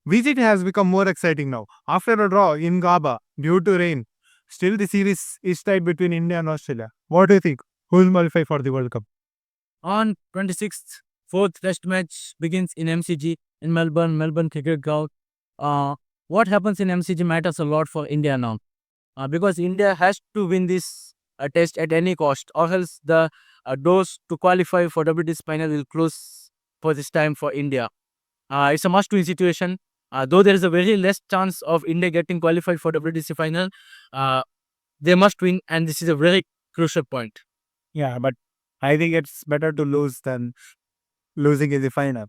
VGT has become more exciting now. After a draw in Gaba due to rain, still the series is tied between India and Australia. What do you think? Who will qualify for the World Cup? On 26th, fourth test match begins in MCG in Melbourne cricket ground. Uh, what happens in MCG matters a lot for India now. Because India has to win this test at any cost, or else the doors to qualify for WTC final will close for this time for India. It's a must-win situation. Though there is a very less chance of India getting qualified for WTC final, uh, they must win, and this is a very crucial point. Yeah, but I think it's better to lose than losing in the final.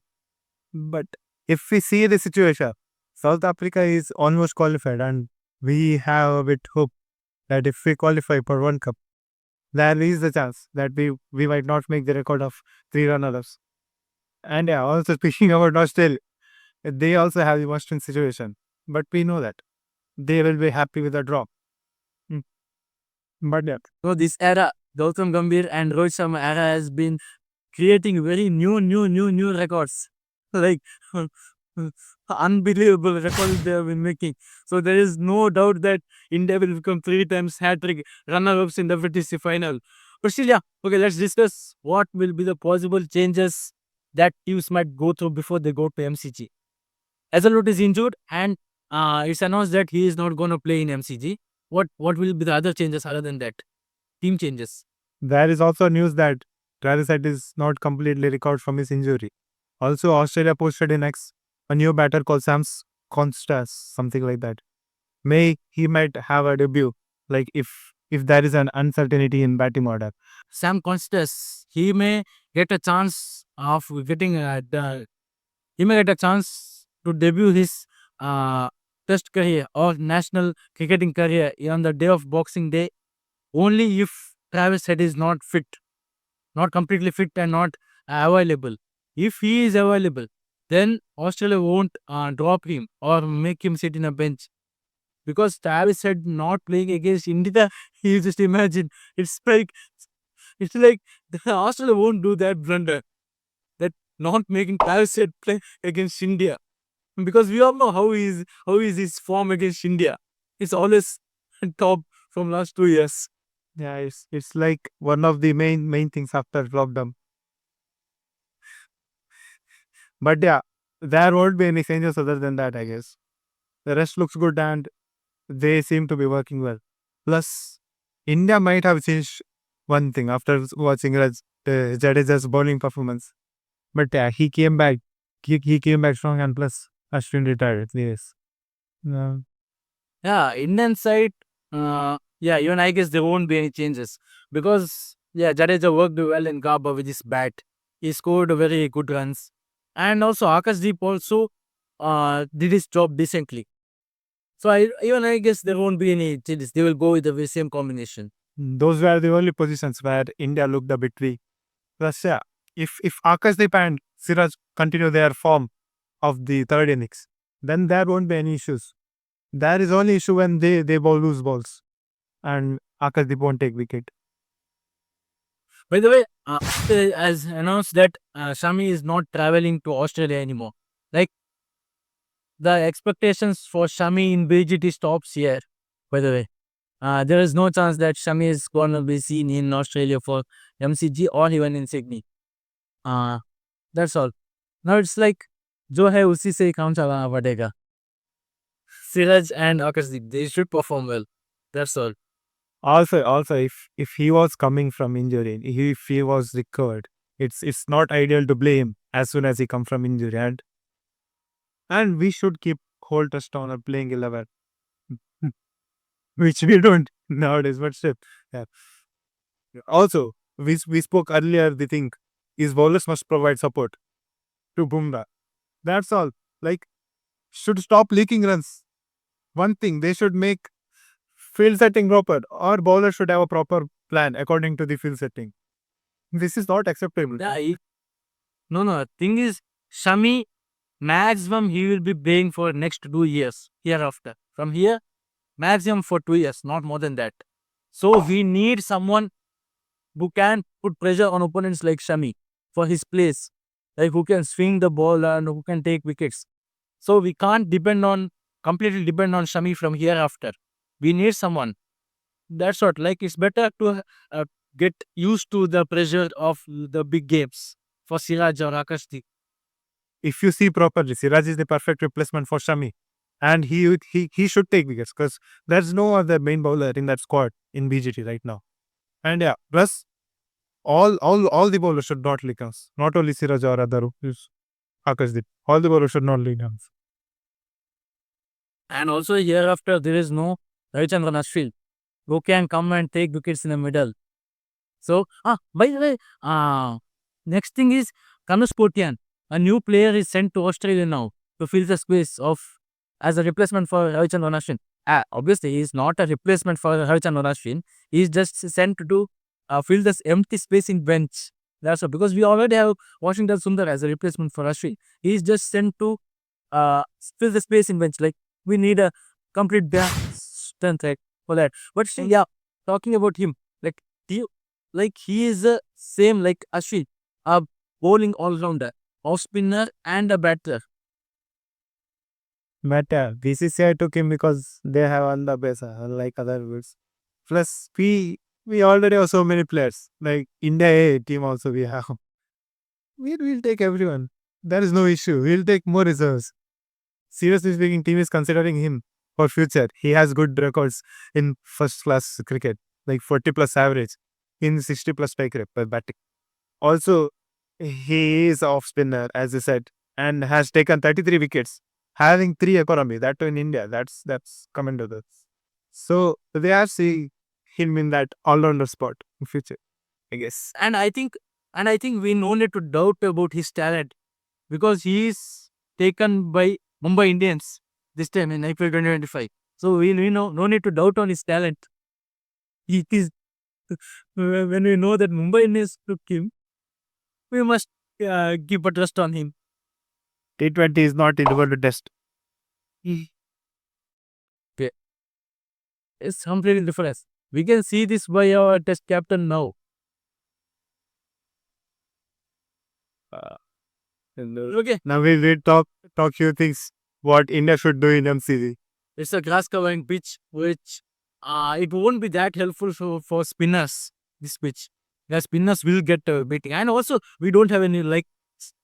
But if we see the situation, South Africa is almost qualified, and we have a bit hope that if we qualify for World Cup, there is a chance that we might not make the record of 3 runners. And yeah, also speaking about Australia, they also have the must-win situation, but we know that they will be happy with a draw. Mm. But yeah, So this era, Gautam Gambhir and Rohit Sharma era has been creating very new records. Like unbelievable records they have been making. So there is no doubt that India will become 3 times hat-trick runner-ups in the WTC final. But still, yeah, okay, let's discuss what will be the possible changes that teams might go through before they go to MCG. Azalot is injured and it's announced that he is not going to play in MCG. What will be the other changes other than that? Team changes. there is also news that Travis Head is not completely recovered from his injury. Also, Australia posted in X a new batter called Sam's Constas, something like that. He might have a debut, like if there is an uncertainty in batting order. Sam Constas, he may get a chance of getting he may get a chance to debut his test career or national cricketing career on the day of Boxing Day only if Travis Head is not fit, not completely fit and not available. If he is available, then Australia won't drop him or make him sit in a bench. Because Travis Head not playing against India, you just imagine. It's like Australia won't do that blunder. That not making Travis Head play against India. Because we all know how is his form against India. It's always top from last 2 years. Yeah, it's like one of the main things after lockdown. But yeah, there won't be any changes other than that, I guess. The rest looks good and they seem to be working well. Plus, India might have changed one thing after watching Jadeja's bowling performance. But yeah, he came back. He came back strong, and plus Ashwin retired. Yes. Uh, Yeah, Indian side, yeah, even I guess there won't be any changes because yeah, Jadeja worked well in Gaba with his bat. He scored very good runs, and also Akashdeep also did his job decently. So I guess there won't be any changes. They will go with the very same combination. those were the only positions where India looked a bit weak. Plus, yeah, if Akashdeep and Siraj continue their form of the third innings, then there won't be any issues. There is only issue when they bowl loose balls and Akashdeep won't take wicket. By the way, as announced that Shami is not traveling to Australia anymore. Like the expectations for Shami in BGT stops here. By the way. There is no chance that Shami is going to be seen in Australia for MCG or even in Sydney. That's all. Now it's like, जो है उसी से ही काम चलाना पड़ेगा. Siraj and Akashdeep, they should perform well. That's all. Also, if he was coming from injury, if he was recovered, it's not ideal to blame him as soon as he come from injury, and we should keep Holt on a playing 11, which we don't nowadays. But still, yeah. Also, we spoke earlier. The thing is bowlers must provide support to Bumrah. That's all. Like, should stop leaking runs. One thing, they should make field setting proper, or bowler should have a proper plan according to the field setting. This is not acceptable. Yeah, no. Thing is, Shami, maximum he will be playing for next 2 years hereafter. From here, maximum for 2 years, not more than that. So we need someone who can put pressure on opponents like Shami for his place. Like who can swing the ball and who can take wickets. So we can't completely depend on Shami from here after. We need someone. That's what. Like it's better to get used to the pressure of the big games for Siraj or Akashdeep. If you see properly, Siraj is the perfect replacement for Shami, and he should take wickets because there's no other main bowler in that squad in BGT right now. And yeah, plus all the bowlers should not leak us. Not only Siraj or other Akashdeep. All the bowlers should not leak us. And also hereafter there is no Ravichandran Ashwin who can come and take wickets in the middle. So by the way, next thing is Kanush Potian. A new player is sent to Australia now to fill the space of as a replacement for Ravichandran Ashwin. Obviously, he is not a replacement for Ravichandran Ashwin. He is just sent to fill this empty space in bench. That's all. Because we already have Washington Sundar as a replacement for Ashwin. He is just sent to uh, fill the space in bench. Like we need a complete strength right, for that. But yeah, talking about him, like he, he is the same like Ashwin, a bowling all rounder, off spinner and a batter. But BCCI took him because they have won the best, unlike other goods. Plus, we already have so many players. Like India A team also we have. We'll take everyone. There is no issue. We'll take more reserves. Seriously speaking, team is considering him for future. He has good records in first class cricket, like 40 plus average in 60 plus strike rate per batting. Also, he is off spinner, as I said, and has taken 33 wickets, having 3 economy. That too in India. That's commendable. So they are seeing him in that all rounder spot in future, I guess. And I think we no need to doubt about his talent because he is taken by Mumbai Indians this time in April 2025. So we know no need to doubt on his talent. It is when we know that Mumbai Indians took him, we must keep a trust on him. T20 is not in the test. Okay. It's completely different. We can see this by our test captain now. Okay. Now we will talk few things what India should do in MCG. It's a grass covering pitch, which it won't be that helpful for spinners. This pitch, the spinners will get beating, and also we don't have any like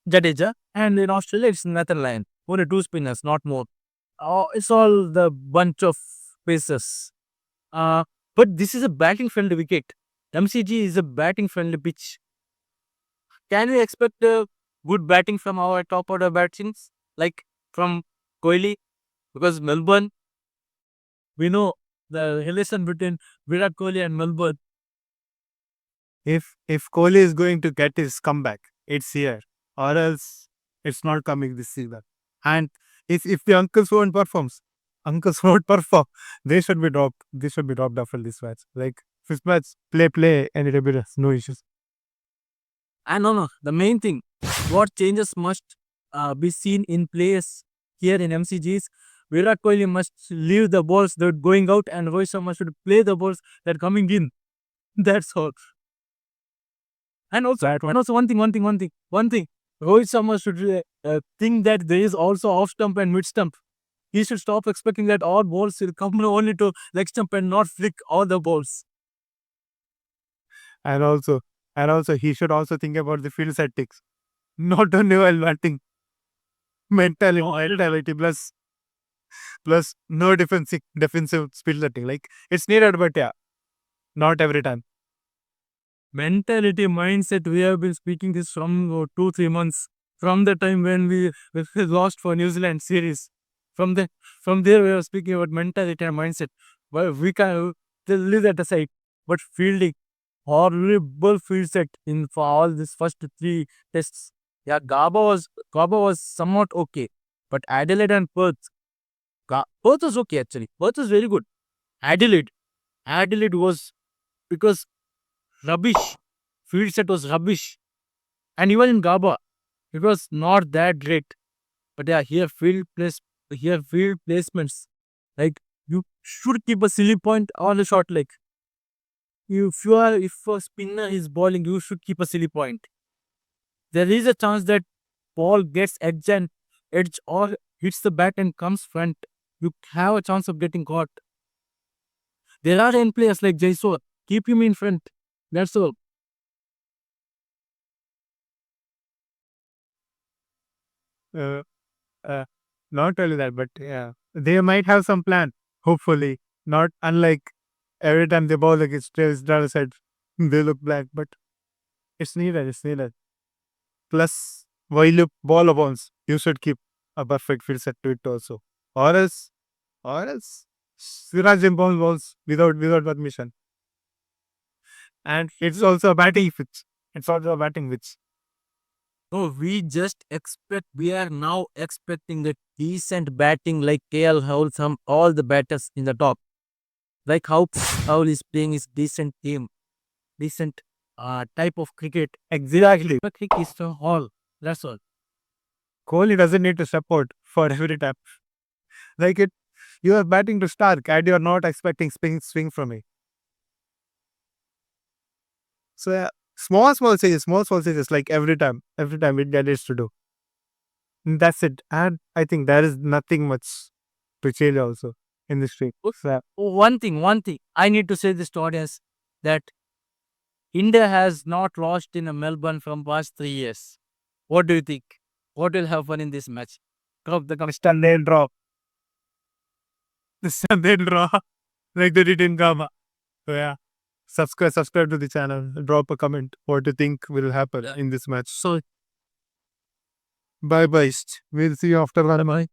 Jadeja, and in Australia it's Nathan Lyon. Only 2 spinners, not more. It's all the bunch of pacers. But this is a batting friendly wicket. MCG is a batting friendly pitch. Can we expect good batting from our top order batsmen, like from Kohli? Because Melbourne, we know the relation between Virat Kohli and Melbourne. If Kohli is going to get his comeback, it's here, or else it's not coming this season. And if the uncles won't perform, they should be dropped. They should be dropped after this match. Like this match, play, and it'll be no issues. And no, the main thing, what changes must be seen in players here in MCGs. Virat Kohli must leave the balls that are going out, and Rohit Sharma should play the balls that are coming in. That's all. And also, one thing. Rohit Sharma should think that there is also off stump and mid stump. He should stop expecting that all balls will come only to leg stump and not flick all the balls. And also, he should also think about the field settings, not only while batting. Mentality plus no defensive field setting. Like it's needed, but yeah, not every time. Mentality, mindset, we have been speaking this from 2-3 months. From the time when we lost for New Zealand series. From there we are speaking about mentality and mindset. But we can leave that aside. But fielding, horrible field set in for all these first 3 tests. Yeah, Gaba was somewhat okay. But Adelaide and Perth was okay actually. Perth was very good. Adelaide was because rubbish. Field set was rubbish. And even in Gaba, it was not that great. But yeah, here field placements. Like you should keep a silly point on a short leg. If a spinner is bowling, you should keep a silly point. There is a chance that ball gets edge or hits the bat and comes front, you have a chance of getting caught. There are end players like Jaiswal. Keep him in front. That's all. Uh, uh, Not only that, but yeah, they might have some plan. Hopefully, not unlike every time they bowl against Australia side, they look black. But it's needed. It's needed. Plus, while you ball a bounce, you should keep a perfect field set to it also, or else, or else, Siraj impound balls without permission. And it's also a batting pitch. It's also a batting pitch. No, we are now expecting the decent batting like KL Rahul, some all the batters in the top. Like how Rahul is playing his decent team, decent type of cricket. Exactly. But cricket is the all. That's all. Kohli doesn't need to support for every time. Like it, you are batting to Stark and you are not expecting swing from me. So yeah, small changes like every time India needs to do. And that's it. And I think there is nothing much to change also in this streak. So, yeah. One thing. I need to say this to audience that India has not lost in a Melbourne from past 3 years. What do you think? What will happen in this match? Drop the comment. And they'll draw. And they'll draw like they did in Gama. So yeah. Subscribe to the channel. Drop a comment. What you think will happen in this match. So Bye bye. We'll see you after one. bye.